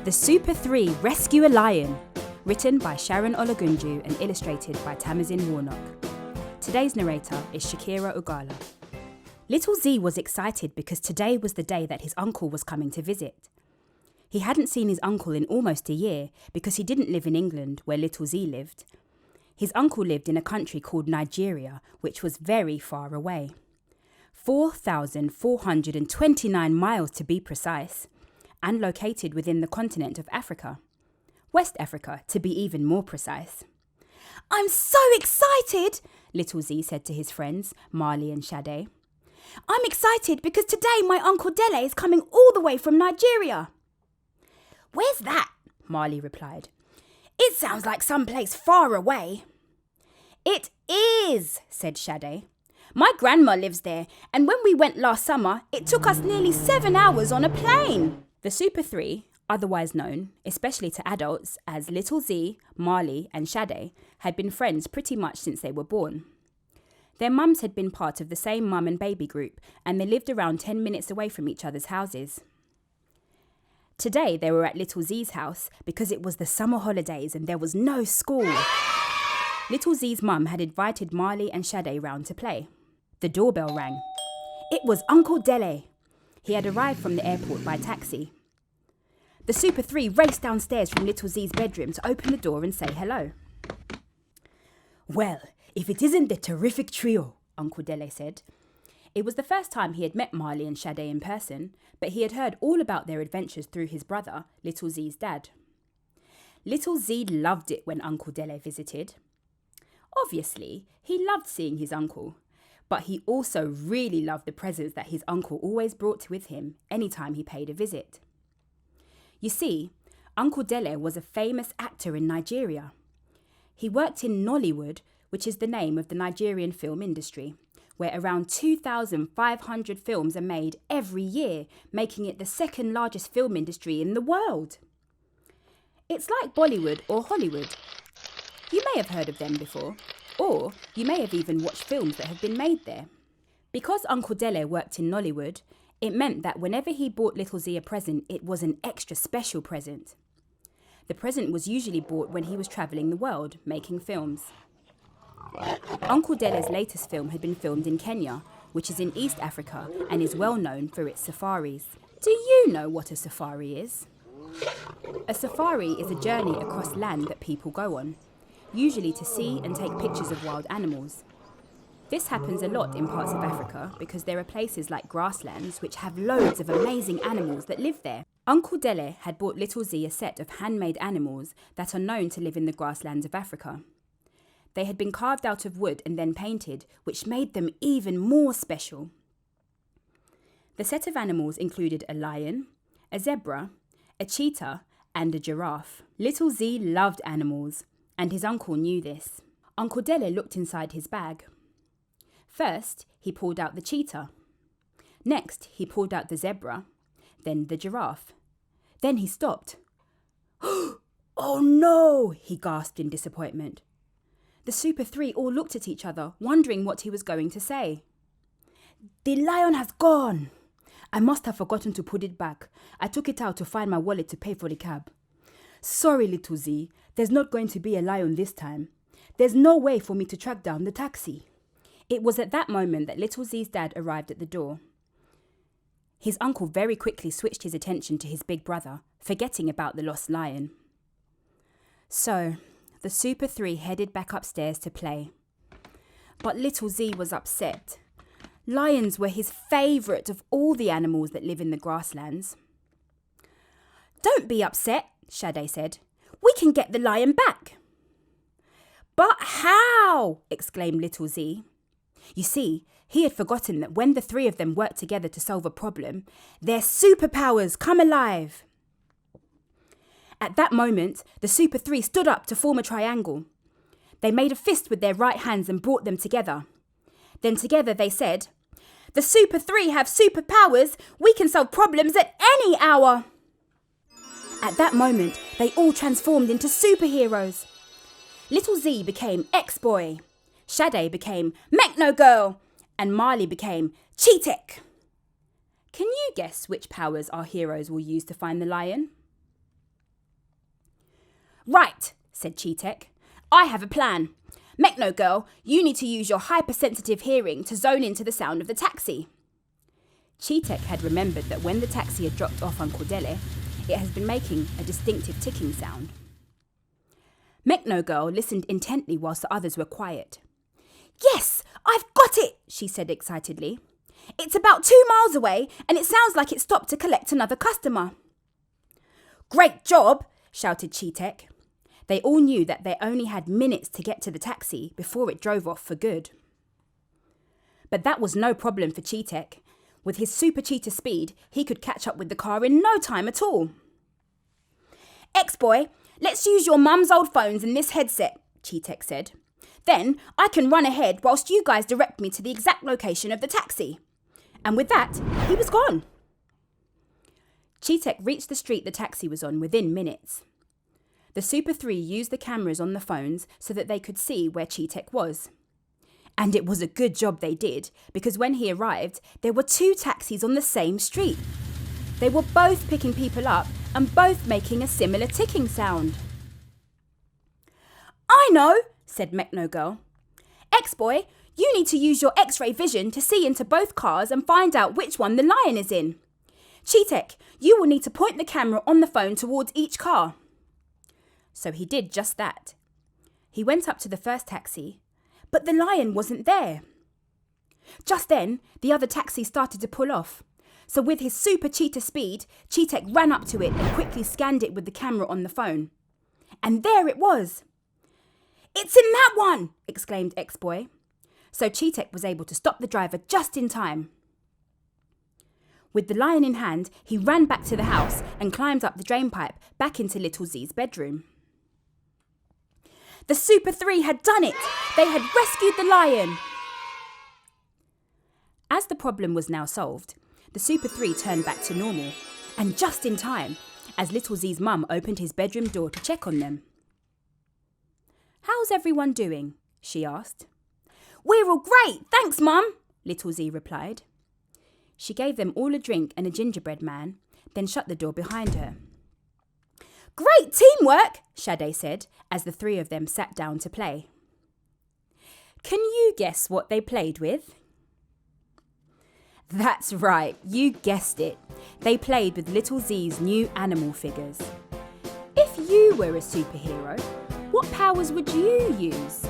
The Super 3 Rescue a Lion, written by Sharon Olagunju and illustrated by Tamasin Warnock. Today's narrator is Chekirah Ugoala. Little Zee was excited because today was the day that his uncle was coming to visit. He hadn't seen his uncle in almost a year because he didn't live in England where Little Zee lived. His uncle lived in a country called Nigeria, which was very far away. 4,429 miles to be precise, and located within the continent of Africa. West Africa, to be even more precise. "I'm so excited," Little Zee said to his friends, Marley and Sade. "I'm excited because today my Uncle Dele is coming all the way from Nigeria." "Where's that?" Marley replied. "It sounds like someplace far away." "It is," said Sade. "My grandma lives there, and when we went last summer, it took us nearly 7 hours on a plane." The Super 3, otherwise known, especially to adults, as Little Zee, Marley and Sade, had been friends pretty much since they were born. Their mums had been part of the same mum and baby group, and they lived around 10 minutes away from each other's houses. Today they were at Little Zee's house because it was the summer holidays and there was no school. Little Zee's mum had invited Marley and Sade round to play. The doorbell rang. It was Uncle Dele. He had arrived from the airport by taxi. The Super 3 raced downstairs from Little Zee's bedroom to open the door and say hello. "Well, if it isn't the terrific trio," Uncle Dele said. It was the first time he had met Marley and Sade in person, but he had heard all about their adventures through his brother, Little Zee's dad. Little Zee loved it when Uncle Dele visited. Obviously, he loved seeing his uncle, but he also really loved the presents that his uncle always brought with him anytime he paid a visit. You see, Uncle Dele was a famous actor in Nigeria. He worked in Nollywood, which is the name of the Nigerian film industry, where around 2,500 films are made every year, making it the second largest film industry in the world. It's like Bollywood or Hollywood. You may have heard of them before, or you may have even watched films that have been made there. Because Uncle Dele worked in Nollywood, it meant that whenever he bought Little Zee a present, it was an extra special present. The present was usually bought when he was travelling the world, making films. Uncle Dele's latest film had been filmed in Kenya, which is in East Africa and is well known for its safaris. Do you know what a safari is? A safari is a journey across land that people go on, usually to see and take pictures of wild animals. This happens a lot in parts of Africa because there are places like grasslands which have loads of amazing animals that live there. Uncle Dele had bought Little Zee a set of handmade animals that are known to live in the grasslands of Africa. They had been carved out of wood and then painted, which made them even more special. The set of animals included a lion, a zebra, a cheetah, and a giraffe. Little Zee loved animals, and his uncle knew this. Uncle Dele looked inside his bag. First, he pulled out the cheetah. Next, he pulled out the zebra, then the giraffe. Then he stopped. "Oh no!" he gasped in disappointment. The Super 3 all looked at each other, wondering what he was going to say. "The lion has gone. I must have forgotten to put it back. I took it out to find my wallet to pay for the cab. Sorry, Little Zee, there's not going to be a lion this time. There's no way for me to track down the taxi." It was at that moment that Little Zee's dad arrived at the door. His uncle very quickly switched his attention to his big brother, forgetting about the lost lion. So, the Super 3 headed back upstairs to play. But Little Zee was upset. Lions were his favourite of all the animals that live in the grasslands. "Don't be upset," Sade said. "We can get the lion back." "But how?" exclaimed Little Zee. You see, he had forgotten that when the three of them worked together to solve a problem, their superpowers come alive. At that moment, the Super 3 stood up to form a triangle. They made a fist with their right hands and brought them together. Then together they said, "The Super 3 have superpowers. We can solve problems at any hour." At that moment, they all transformed into superheroes. Little Zee became X-Boy. Sade became Mechno Girl. And Marley became Cheetah. Can you guess which powers our heroes will use to find the lion? Right, said Chetek. I have a plan. Mekno girl, you need to use your hypersensitive hearing to zone into the sound of the taxi. Chetek had remembered that when the taxi had dropped off Uncle Dele, it has been making a distinctive ticking sound. Mekno girl listened intently whilst the others were quiet. Yes, I've got it, she said excitedly. It's about 2 miles away and it sounds like it stopped to collect another customer. Great job, shouted Chetek. They all knew that they only had minutes to get to the taxi before it drove off for good. But that was no problem for Chetek. With his super cheetah speed, he could catch up with the car in no time at all. Ex-boy, let's use your mum's old phones and this headset, Chetek said. Then I can run ahead whilst you guys direct me to the exact location of the taxi. And with that, he was gone. Chetek reached the street the taxi was on within minutes. The Super 3 used the cameras on the phones so that they could see where Chetek was. And it was a good job they did, because when he arrived, there were 2 taxis on the same street. They were both picking people up and both making a similar ticking sound. I know, said Mekno girl. Ex-boy, you need to use your X-ray vision to see into both cars and find out which one the lion is in. Chetek, you will need to point the camera on the phone towards each car. So he did just that. He went up to the first taxi, but the lion wasn't there. Just then, the other taxi started to pull off. So with his super cheetah speed, Chetek ran up to it and quickly scanned it with the camera on the phone. And there it was. It's in that one, exclaimed Ex-boy. So Chetek was able to stop the driver just in time. With the lion in hand, he ran back to the house and climbed up the drainpipe back into Little Zee's bedroom. The Super 3 had done it! They had rescued the lion! As the problem was now solved, the Super 3 turned back to normal, and just in time, as Little Zee's mum opened his bedroom door to check on them. How's everyone doing? She asked. We're all great, thanks, Mum, Little Zee replied. She gave them all a drink and a gingerbread man, then shut the door behind her. Great teamwork, Sade said, as the 3 of them sat down to play. Can you guess what they played with? That's right, you guessed it. They played with Little Zee's new animal figures. If you were a superhero, what powers would you use?